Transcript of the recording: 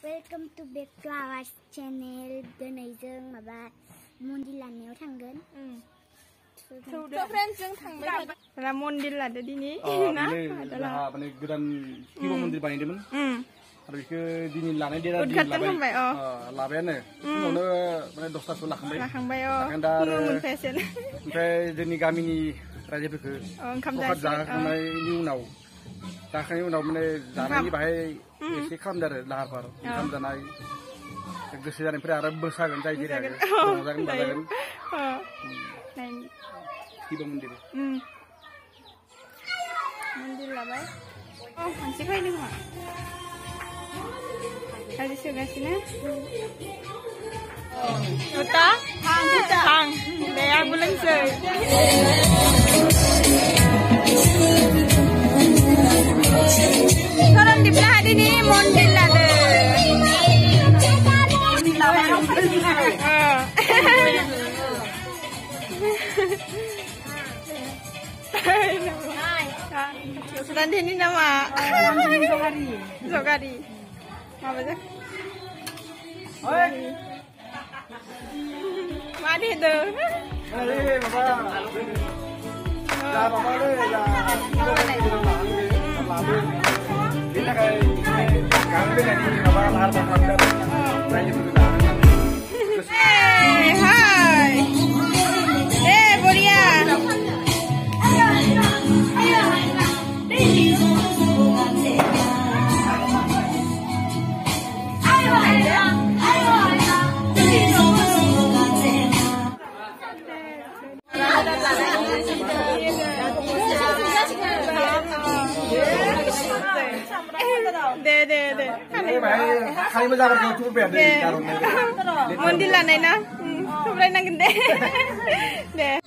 Welcome to Big Flowers channel. Donai जों माबा मन्दिर लानायाव थांगोन. फ्रेन्ड जों थांबाय थागोन. मन्दिर लादो दिनि ना? जोंहा माने गोदान शिव मन्दिर बानायदोंमोन. आरो बेखौ दिनै लानाय देरा लाबायानो. उनावनो माने 10थासो लाखांबाय. दा आरो ओमफ्राय जोंनि गामिनि रायजोफोरखौ ओंखाम जाखांनायनि उनाव माने जानायनि बाहाय एसे खालामदों आरो लाहार फाहार ओंखाम जानाय गोसो जानायनिफ्राय आरो मोसागोन जाय जेरै रंजागोन बाजागोन शिव मन्दिर लाबाय मानसि फैदों मा गारि सोगासिनो Uta? Hang. Deh, aku langsung. Sekarang di belah ini mondil ada. Sekarang ini nama. Zogari. Apa sih? Mari tu. Mari, Bapa. Dah, Bapa le, dah. Kita kami ni Bapa lahar bahar Saya juga dah. Hai. Boria. Kali menjaga kau cukup ya deh. Mandi lah nena, coba nangin deh. Deh.